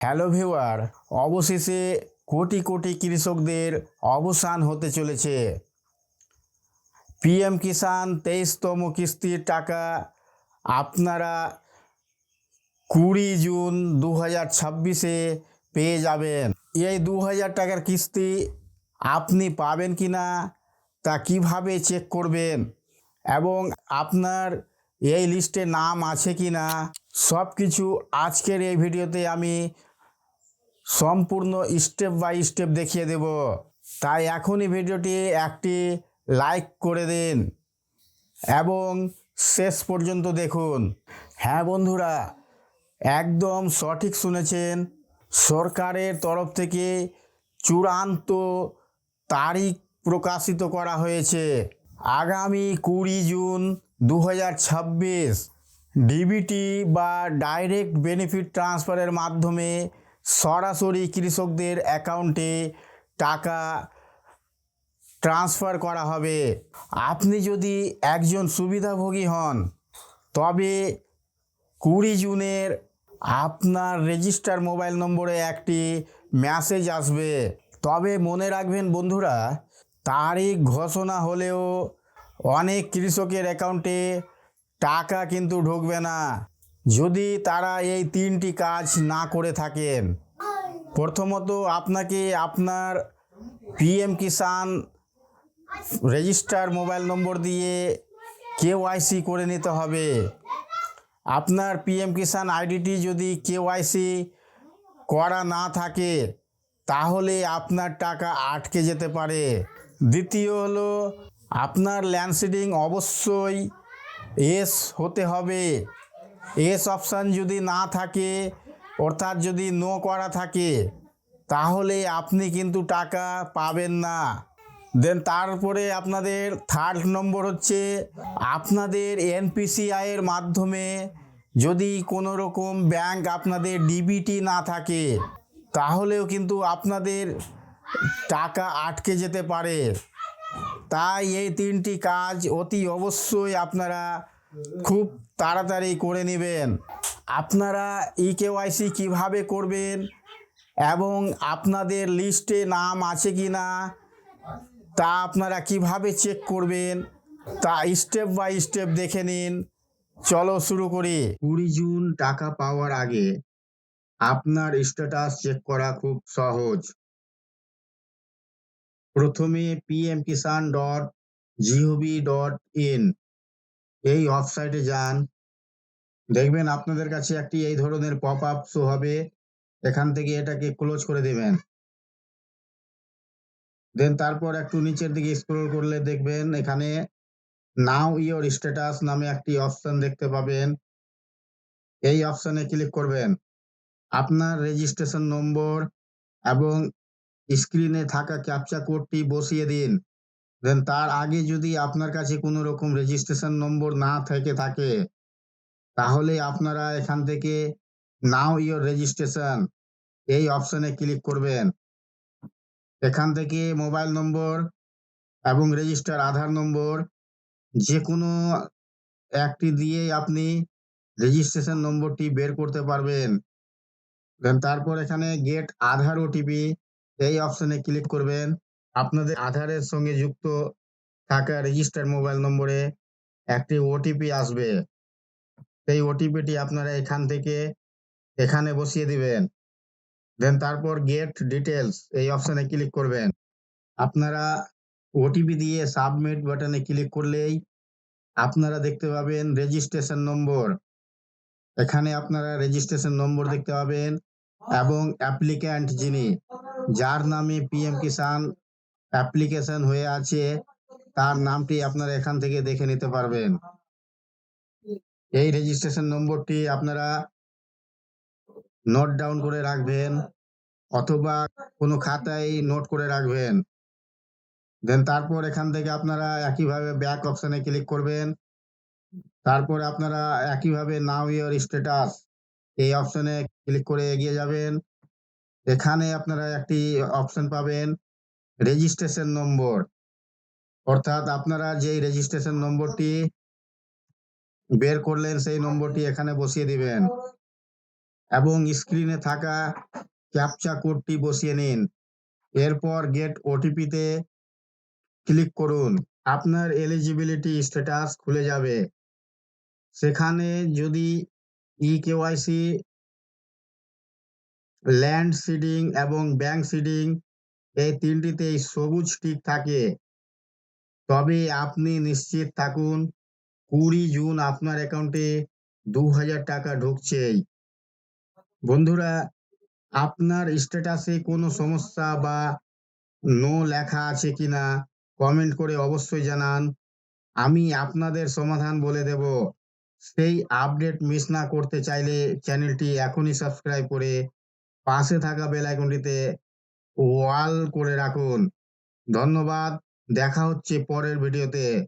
Hello viewer, অবশেষে কোটি কোটি কৃষকদের অবসান হতে চলেছে। পিএম কিষাণ 23তম কিস্তির টাকা আপনারা 20 জুন 2026-এ পেয়ে যাবেন। এই 2000 টাকার কিস্তি আপনি পাবেন কি না তা কিভাবে চেক করবেন এবং আপনার এই লিস্টে নাম আছে কি না সব কিছু আজকের এই ভিডিওতে আমি সম্পূর্ণ স্টেপ বাই স্টেপ দেখিয়ে দেব। তাই এখনই ভিডিওটি একটি লাইক করে দিন এবং শেষ পর্যন্ত দেখুন। হ্যাঁ বন্ধুরা, একদম সঠিক শুনেছেন। সরকারের তরফ থেকে চূড়ান্ত তারিখ প্রকাশিত করা হয়েছে। আগামী 20 জুন 2026 ডিবিটি বা ডাইরেক্ট বেনিফিট ট্রান্সফারের মাধ্যমে সরাসরি কৃষকদের অ্যাকাউন্টে টাকা ট্রান্সফার করা হবে। আপনি যদি একজন সুবিধাভোগী হন তবে 20 জুনের আপনার রেজিস্টার মোবাইল নম্বরে একটি মেসেজ আসবে। তবে মনে রাখবেন বন্ধুরা, তারিখ ঘোষণা হলেও অনেক কৃষকের অ্যাকাউন্টে টাকা কিন্তু ঢুকবে না যদি তারা এই 3টি কাজ না করে থাকেন। প্রথমত, আপনাকে আপনার পিএম কিষাণ রেজিস্টার মোবাইল নম্বর দিয়ে কেওয়াইসি করে নিতে হবে। আপনার পিএম কিষাণ আইডিটি যদি কেওয়াইসি করা না থাকে তাহলে আপনার টাকা আটকে যেতে পারে। দ্বিতীয় হলো, আপনার ল্যান্ডসিডিং অবশ্যই এস হতে হবে। এস অপশান যদি না থাকে, অর্থাৎ যদি নো করা থাকে, তাহলে আপনি কিন্তু টাকা পাবেন না। দেন তারপরে আপনাদের থার্ড নম্বর হচ্ছে, আপনাদের এনপিসিআইয়ের মাধ্যমে যদি কোনো রকম ব্যাংক আপনাদের ডিবিটি না থাকে তাহলেও কিন্তু আপনাদের টাকা আটকে যেতে পারে। তাই এই 3টি কাজ অতি অবশ্যই আপনারা খুব তাড়াতাড়ি করে নেবেন। আপনারা ইকেওয়াইসি কিভাবে করবেন এবং আপনাদের লিস্টে নাম আছে কি না তা আপনারা কিভাবে চেক করবেন তা স্টেপ বাই স্টেপ দেখে নিন। চলো শুরু করি। 20 জুন টাকা পাওয়ার আগে আপনার স্ট্যাটাস চেক করা খুব সহজ। প্রথমে pmkisan.gov.in এই ওয়েবসাইটে যান। দেখবেন আপনাদের কাছে একটি এই ধরনের পপ আপ শো হবে। এখান থেকে এটাকে ক্লোজ করে দেবেন। দেন তারপর একটু নিচের দিকে স্ক্রল করলে দেখবেন এখানে নাও ইওর স্ট্যাটাস নামে একটি অপশন দেখতে পাবেন। এই অপশনে ক্লিক করবেন। আপনার রেজিস্ট্রেশন নম্বর এবং স্ক্রিনে থাকা ক্যাপচা কোডটি বসিয়ে দিন। দেন তার আগে যদি আপনার কাছে কোনো রকম রেজিস্ট্রেশন নম্বর না থেকে থাকে তাহলে আপনারা এখান থেকে নাও ইওর রেজিস্ট্রেশন এই অপশনে ক্লিক করবেন। এখান থেকে মোবাইল নম্বর এবং রেজিস্টার আধার নম্বর যে কোনো একটি দিয়ে আপনি রেজিস্ট্রেশন নম্বরটি বের করতে পারবেন। দেন তারপর এখানে গেট আধার ওটিপি এই অপশনে ক্লিক করবেন। আপনাদের আধারের সঙ্গে যুক্ত থাকা রেজিস্টার মোবাইল নম্বরে একটি ওটিপি আসবে। সেই ওটিপিটি আপনারা এখান থেকে এখানে বসিয়ে দিবেন। দেন তারপর গেট ডিটেলস এই অপশনে ক্লিক করবেন। আপনারা ওটিপি দিয়ে সাবমিট বাটনে ক্লিক করলেই আপনারা দেখতে পাবেন রেজিস্ট্রেশন নম্বর। এখানে আপনারা রেজিস্ট্রেশন নম্বর দেখতে পাবেন এবং অ্যাপ্লিক্যান্ট যিনি যার নামে পিএম কিষাণ অ্যাপ্লিকেশন হয়ে আছে তার নামটি আপনারা এখান থেকে দেখে নিতে পারবেন। এই রেজিস্ট্রেশন নম্বরটি আপনারা নোট ডাউন করে রাখবেন অথবা কোনো খাতায় নোট করে রাখবেন। দেন তারপর এখান থেকে আপনারা একইভাবে ব্যাক অপশনে ক্লিক করবেন। তারপর আপনারা একইভাবে নাও ইওর স্ট্যাটাস এই অপশনে ক্লিক করে এগিয়ে যাবেন। এখানে আপনারা একটি অপশন পাবেন রেজিস্ট্রেশন নম্বর, অর্থাৎ আপনারা যেই রেজিস্ট্রেশন নম্বরটি বের করলেন সেই নম্বরটি এখানে বসিয়ে দিবেন। এবং স্ক্রিনে থাকা ক্যাপচা কোডটি বসিয়ে নিন। এরপর গেট ওটিপিতে ক্লিক করুন। আপনার এলিজিবিলিটি স্ট্যাটাস খুলে যাবে। সেখানে যদি ইকেওয়াইসি, ল্যান্ড সিডিং এবং ব্যাংক সিডিং এই তিনটিতেই সবুজ টিক থাকে, তবে আপনি নিশ্চিত থাকুন 20 জুন আপনার অ্যাকাউন্টে 2000 টাকা ঢুকছেই। বন্ধুরা, আপনার স্ট্যাটাসে কোনো সমস্যা বা নো লেখা আছে কিনা কমেন্ট করে অবশ্যই জানান। আমি আপনাদের সমাধান বলে দেব। সেই আপডেট মিস না করতে চাইলে চ্যানেলটি এখনই সাবস্ক্রাইব করে পাশে থাকা বেল আইকনটিতে অল করে রাখুন। ধন্যবাদ। দেখা হচ্ছে পরের ভিডিওতে।